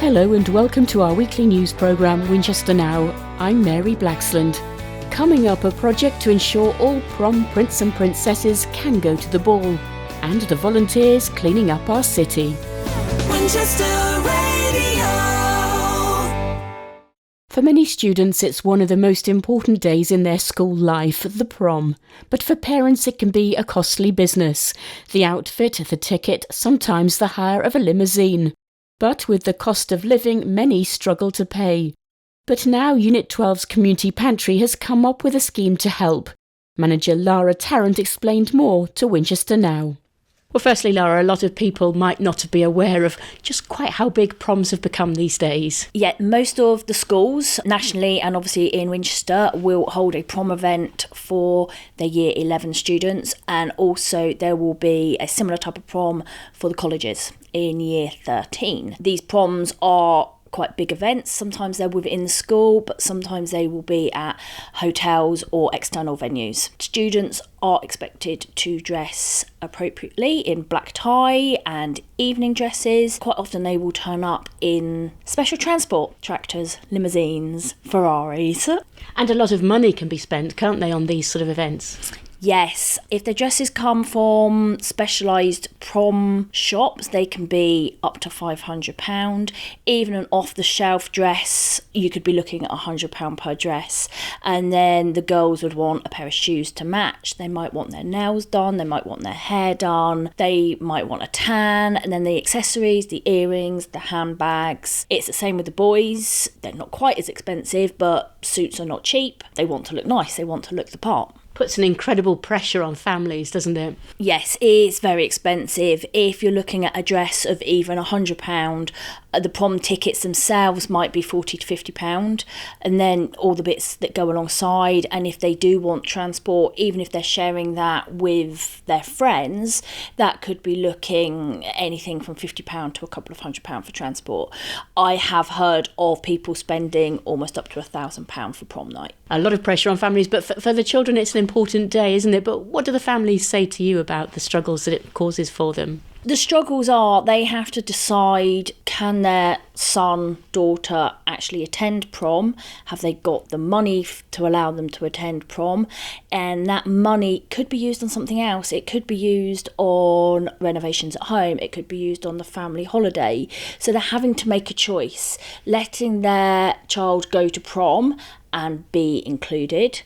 Hello and welcome to our weekly news programme Winchester Now. I'm Mary Blacksland. Coming up, a project to ensure all prom prince and princesses can go to the ball, and the volunteers cleaning up our city. Winchester Radio. For many students, it's one of the most important days in their school life, the prom. But for parents, it can be a costly business. The outfit, the ticket, sometimes the hire of a limousine. But with the cost of living, many struggle to pay. But now Unit 12's community pantry has come up with a scheme to help. Manager Lara Tarrant explained more to Winchester Now. Well, firstly, Lara, a lot of people might not be aware of just quite how big proms have become these days. Yeah, most of the schools nationally and obviously in Winchester will hold a prom event for their Year 11 students, and also there will be a similar type of prom for the colleges in Year 13. These proms are quite big events. Sometimes they're within the school, but sometimes they will be at hotels or external venues. Students are expected to dress appropriately in black tie and evening dresses. Quite often they will turn up in special transport, tractors, limousines, Ferraris. And a lot of money can be spent, can't they, on these sort of events? Yes, if the dresses come from specialised prom shops, they can be up to £500. Even an off-the-shelf dress, you could be looking at £100 per dress. And then the girls would want a pair of shoes to match. They might want their nails done, they might want their hair done, they might want a tan, and then the accessories, the earrings, the handbags. It's the same with the boys. They're not quite as expensive, but suits are not cheap. They want to look nice, they want to look the part. Puts an incredible pressure on families, doesn't it? Yes, it's very expensive. If you're looking at a dress of even £100, the prom tickets themselves might be £40 to £50, and then all the bits that go alongside. And if they do want transport, even if they're sharing that with their friends, that could be looking anything from £50 to a couple of £100 for transport. I have heard of people spending almost up to £1,000 for prom night. A lot of pressure on families, but for the children it's an important day, isn't it? But what do the families say to you about the struggles that it causes for them? The struggles are they have to decide, can their son, daughter actually attend prom? Have they got the money to allow them to attend prom? And that money could be used on something else. It could be used on renovations at home. It could be used on the family holiday. So they're having to make a choice, letting their child go to prom and be included,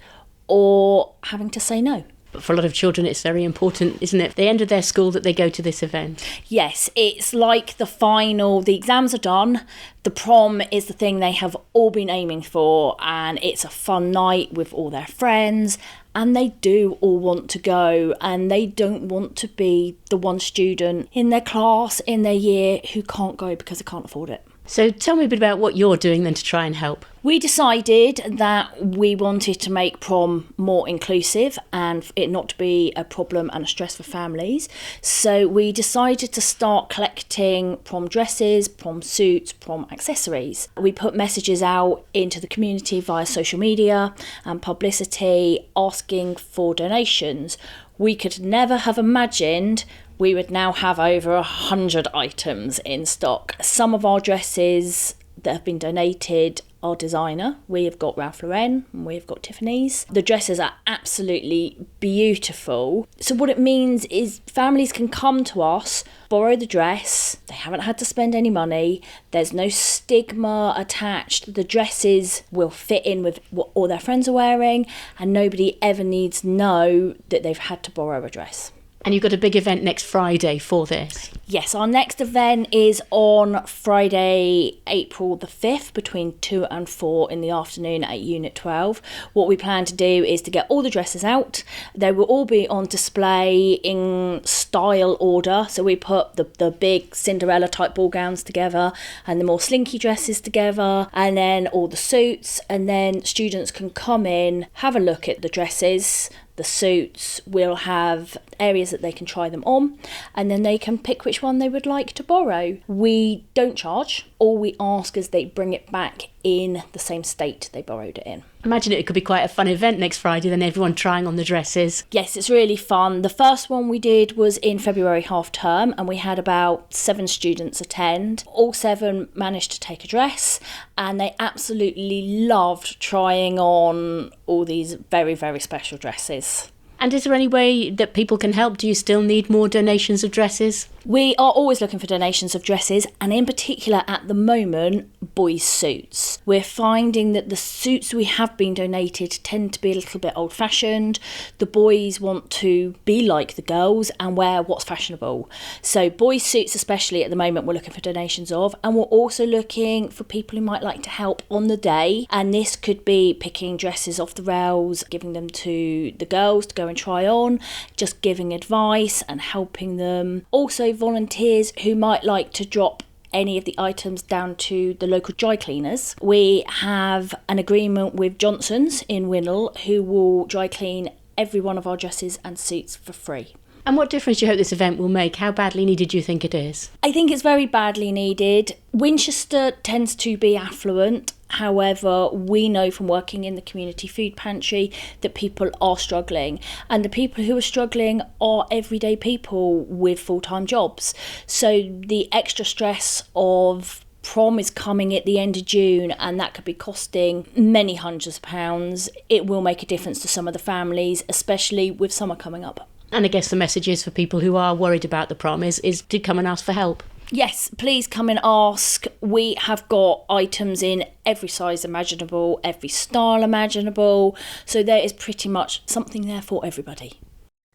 or having to say no. But for a lot of children, it's very important, isn't it? At the end of their school that they go to this event. Yes, it's like the final, the exams are done. The prom is the thing they have all been aiming for, and it's a fun night with all their friends, and they do all want to go, and they don't want to be the one student in their class, in their year, who can't go because they can't afford it. So tell me a bit about what you're doing then to try and help. We decided that we wanted to make prom more inclusive and it not to be a problem and a stress for families. So we decided to start collecting prom dresses, prom suits, prom accessories. We put messages out into the community via social media and publicity asking for donations. We could never have imagined we would now have over 100 items in stock. Some of our dresses that have been donated are designer. We have got Ralph Lauren and we have got Tiffany's. The dresses are absolutely beautiful. So what it means is families can come to us, borrow the dress. They haven't had to spend any money. There's no stigma attached. The dresses will fit in with what all their friends are wearing, and nobody ever needs to know that they've had to borrow a dress. And you've got a big event next Friday for this. Yes, our next event is on Friday, April the 5th, between 2 and 4 in the afternoon at Unit 12. What we plan to do is to get all the dresses out. They will all be on display in style order. So we put the big Cinderella type ball gowns together and the more slinky dresses together, and then all the suits, and then students can come in, have a look at the dresses. The suits will have areas that they can try them on, and then they can pick which one they would like to borrow. We don't charge. All we ask is they bring it back in the same state they borrowed it in. Imagine it could be quite a fun event next Friday, then everyone trying on the dresses. Yes, it's really fun. The first one we did was in February half term, and we had about 7 students attend. All 7 managed to take a dress, and they absolutely loved trying on all these very, very special dresses. And is there any way that people can help? Do you still need more donations of dresses? We are always looking for donations of dresses, and in particular at the moment, boys' suits. We're finding that the suits we have been donated tend to be a little bit old-fashioned. The boys want to be like the girls and wear what's fashionable. So boys' suits especially at the moment we're looking for donations of, and we're also looking for people who might like to help on the day, and this could be picking dresses off the rails, giving them to the girls to go and try on, just giving advice and helping them. Also volunteers who might like to drop any of the items down to the local dry cleaners. We have an agreement with Johnson's in Winnell who will dry clean every one of our dresses and suits for free. And what difference do you hope this event will make? How badly needed do you think it is? I think it's very badly needed. Winchester tends to be affluent. However, we know from working in the community food pantry that people are struggling, and the people who are struggling are everyday people with full-time jobs. So the extra stress of prom is coming at the end of June, and that could be costing many hundreds of pounds. It will make a difference to some of the families, especially with summer coming up. And I guess the message is for people who are worried about the prom is to come and ask for help. Yes, please come and ask. We have got items in every size imaginable, every style imaginable. So there is pretty much something there for everybody.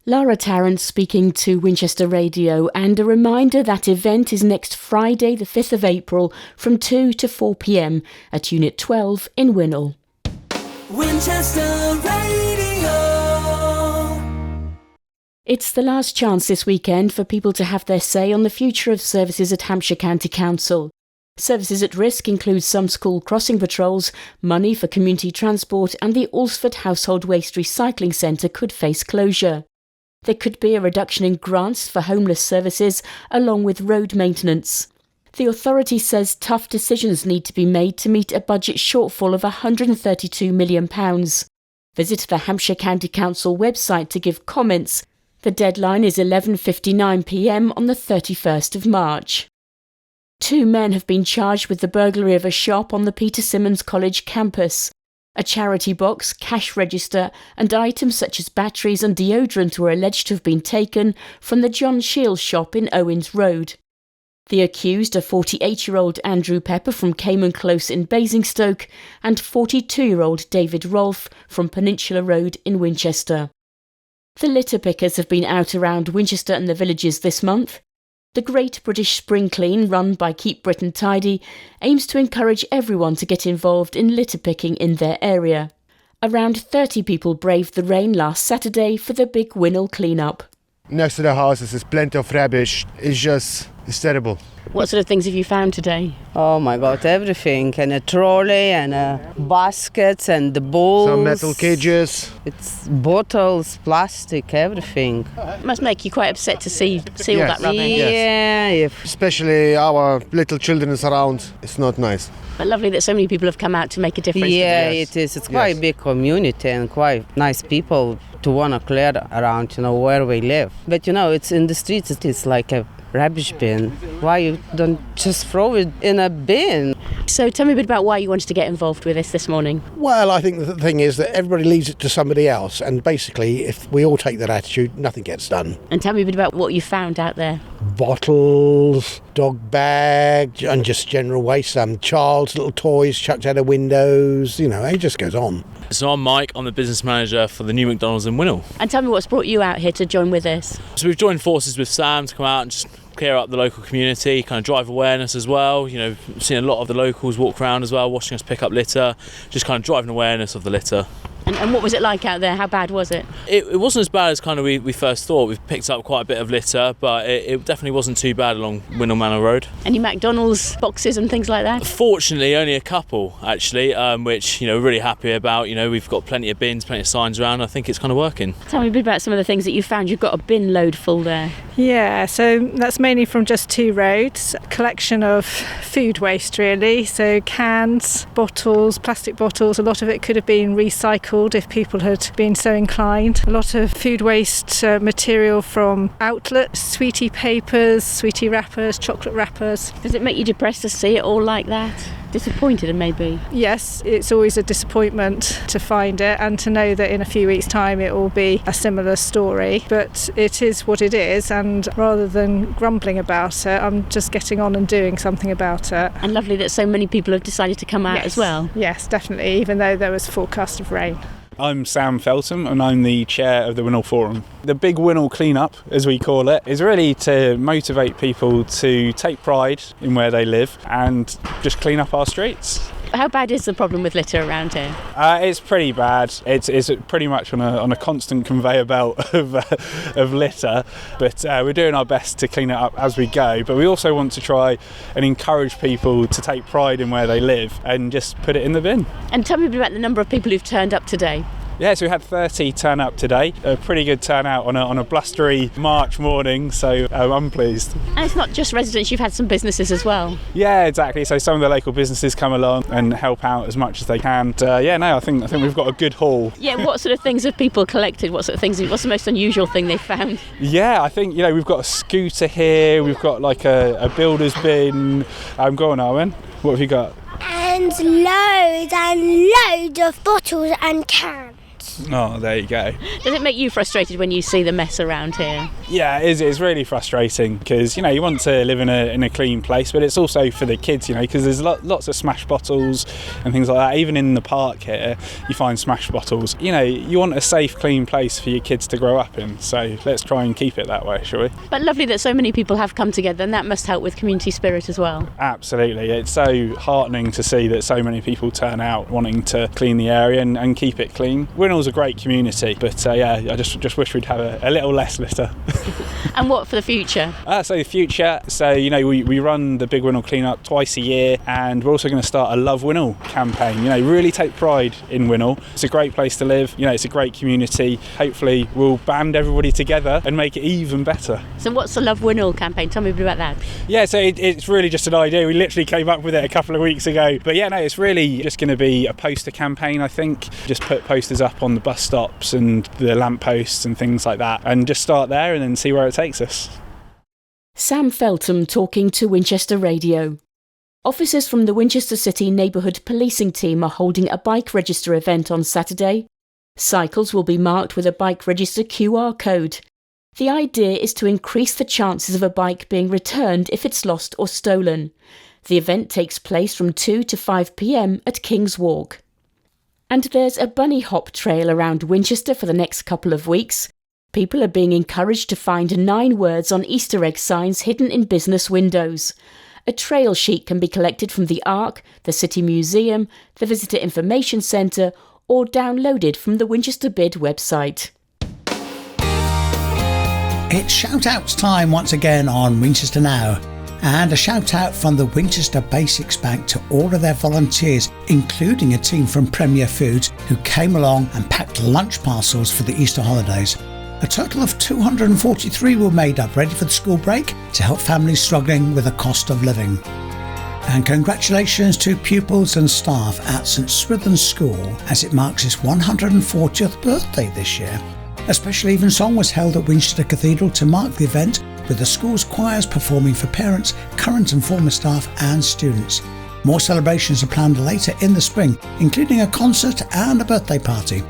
Lara Tarrant speaking to Winchester Radio, and a reminder that event is next Friday the 5th of April from 2 to 4 p.m. at Unit 12 in Winnell. Winchester Radio. It's the last chance this weekend for people to have their say on the future of services at Hampshire County Council. Services at risk include some school crossing patrols, money for community transport, and the Alsford Household Waste Recycling Centre could face closure. There could be a reduction in grants for homeless services, along with road maintenance. The authority says tough decisions need to be made to meet a budget shortfall of £132 million. Visit the Hampshire County Council website to give comments. The deadline is 11:59 p.m. on the 31st of March. 2 men have been charged with the burglary of a shop on the Peter Symonds College campus. A charity box, cash register and items such as batteries and deodorant were alleged to have been taken from the John Shields shop in Owens Road. The accused are 48-year-old Andrew Pepper from Cayman Close in Basingstoke and 42-year-old David Rolfe from Peninsula Road in Winchester. The litter pickers have been out around Winchester and the villages this month. The Great British Spring Clean, run by Keep Britain Tidy, aims to encourage everyone to get involved in litter picking in their area. Around 30 people braved the rain last Saturday for the big Winnell clean-up. Next to the houses is plenty of rubbish. It's terrible. What sort of things have you found today? Oh my God, everything. And a trolley and baskets and the bowls. Some metal cages. It's bottles, plastic, everything. It must make you quite upset to see all Yes. that rubbish. Yeah, Especially our little children is around. It's not nice. But lovely that so many people have come out to make a difference. yeah, Yes. it is. It's quite Yes. a big community and quite nice people to want to clear around, where we live. But, it's in the streets, it's like a rubbish bin. Why you don't just throw it in a bin? So tell me a bit about why you wanted to get involved with this morning. Well, I think the thing is that everybody leaves it to somebody else, and basically if we all take that attitude, nothing gets done. And tell me a bit about what you found out there. Bottles, dog bags, and just general waste, some child's little toys chucked out of windows, it just goes on. So I'm Mike, I'm the business manager for the new McDonald's in Winnell. And tell me what's brought you out here to join with us. So we've joined forces with Sam to come out and just clear up the local community, kind of drive awareness as well. Seen a lot of the locals walk around as well, watching us pick up litter, just kind of driving awareness of the litter. And what was it like out there? How bad was it? It wasn't as bad as kind of we first thought. We've picked up quite a bit of litter, but it definitely wasn't too bad along Winnell Manor Road. Any McDonald's boxes and things like that? Fortunately, only a couple actually, which we're really happy about. We've got plenty of bins, plenty of signs around. I think it's kind of working. Tell me a bit about some of the things that you found. You've got a bin load full there. Yeah, so that's mainly from just 2 roads. A collection of food waste really, so cans, bottles, plastic bottles. A lot of it could have been recycled if people had been so inclined. A lot of food waste material from outlets, sweetie papers, sweetie wrappers, chocolate wrappers. Does it make you depressed to see it all like that? Disappointed maybe? Yes, it's always a disappointment to find it and to know that in a few weeks' time it will be a similar story. But it is what it is, and rather than grumbling about it, I'm just getting on and doing something about it. And lovely that so many people have decided to come out as well. Yes, definitely, even though there was forecast of rain. I'm Sam Feltham and I'm the chair of the Winnell Forum. The Big Winnell Clean-up, as we call it, is really to motivate people to take pride in where they live and just clean up our streets. How bad is the problem with litter around here? It's pretty bad. It's pretty much on a constant conveyor belt of litter, but we're doing our best to clean it up as we go. But we also want to try and encourage people to take pride in where they live and just put it in the bin. And tell me a bit about the number of people who've turned up today. Yeah, so we had 30 turn up today. A pretty good turnout on a blustery March morning, so I'm pleased. And it's not just residents, you've had some businesses as well. Yeah, exactly. So some of the local businesses come along and help out as much as they can. I think we've got a good haul. Yeah, what sort of things have people collected? What sort of things? What's the most unusual thing they've found? Yeah, I think we've got a scooter here. We've got like a builder's bin. Go on, Arwen. What have you got? And loads of bottles and cans. Oh, there you go. Does it make you frustrated when you see the mess around here? Yeah, it's really frustrating because, you want to live in a clean place, but it's also for the kids, because there's lots of smashed bottles and things like that. Even in the park here, you find smashed bottles. You want a safe, clean place for your kids to grow up in, so let's try and keep it that way, shall we? But lovely that so many people have come together, and that must help with community spirit as well. Absolutely. It's so heartening to see that so many people turn out wanting to clean the area and keep it clean. Winnell's a great community, but I just wish we'd have a little less litter. And what for the future? So the future, we run the Big Winnell Clean-up twice a year, and we're also going to start a Love Winnell campaign. Really take pride in Winnell. It's a great place to live, it's a great community. Hopefully we'll band everybody together and make it even better. So what's the Love Winnell campaign? Tell me a bit about that. Yeah, so it's really just an idea. We literally came up with it a couple of weeks ago. But it's really just going to be a poster campaign, I think. Just put posters up on the bus stops and the lampposts and things like that, and just start there and then see where it takes us. Sam Feltham talking to Winchester Radio. Officers from the Winchester City Neighbourhood Policing Team are holding a bike register event on Saturday. Cycles will be marked with a bike register QR code. The idea is to increase the chances of a bike being returned if it's lost or stolen. The event takes place from 2 to 5 p.m. at King's Walk. And there's a bunny hop trail around Winchester for the next couple of weeks. People are being encouraged to find 9 words on Easter egg signs hidden in business windows. A trail sheet can be collected from the Ark, the City Museum, the Visitor Information Centre, or downloaded from the Winchester Bid website. It's shout-outs time once again on Winchester Now. And a shout out from the Winchester Basics Bank to all of their volunteers, including a team from Premier Foods who came along and packed lunch parcels for the Easter holidays. A total of 243 were made up ready for the school break to help families struggling with the cost of living. And congratulations to pupils and staff at St Swithin School as it marks its 140th birthday this year. A special evensong was held at Winchester Cathedral to mark the event, with the school's choirs performing for parents, current and former staff and students. More celebrations are planned later in the spring, including a concert and a birthday party.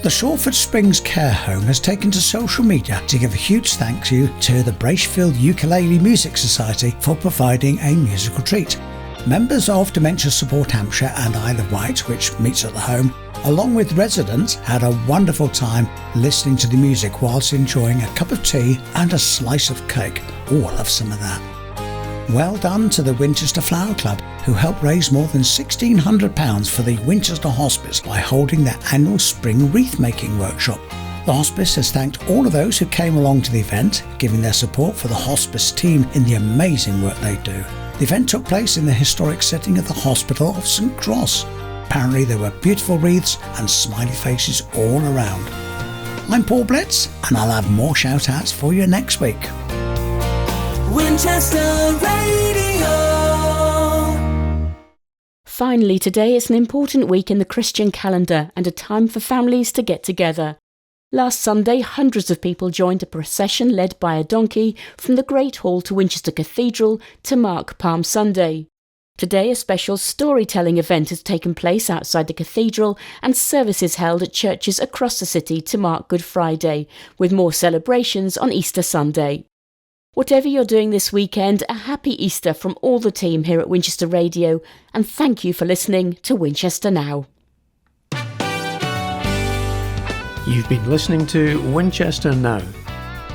The Shawford Springs Care Home has taken to social media to give a huge thank you to the Bracefield Ukulele Music Society for providing a musical treat. Members of Dementia Support Hampshire and Isle of Wight, which meets at the home, along with residents, had a wonderful time listening to the music whilst enjoying a cup of tea and a slice of cake. Oh, I love some of that. Well done to the Winchester Flower Club, who helped raise more than £1,600 for the Winchester Hospice by holding their annual spring wreath making workshop. The hospice has thanked all of those who came along to the event, giving their support for the hospice team in the amazing work they do. The event took place in the historic setting of the Hospital of St Cross. Apparently there were beautiful wreaths and smiley faces all around. I'm Paul Blitz, and I'll have more shout-outs for you next week. Winchester Radio. Finally, today is an important week in the Christian calendar and a time for families to get together. Last Sunday, hundreds of people joined a procession led by a donkey from the Great Hall to Winchester Cathedral to mark Palm Sunday. Today, a special storytelling event has taken place outside the cathedral and services held at churches across the city to mark Good Friday, with more celebrations on Easter Sunday. Whatever you're doing this weekend, a happy Easter from all the team here at Winchester Radio, and thank you for listening to Winchester Now. You've been listening to Winchester Now.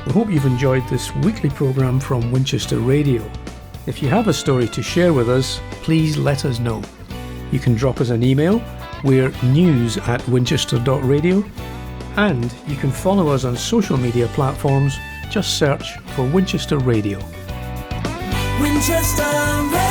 We hope you've enjoyed this weekly programme from Winchester Radio. If you have a story to share with us, please let us know. You can drop us an email. We're news@winchester.radio, and you can follow us on social media platforms. Just search for Winchester Radio. Winchester Radio.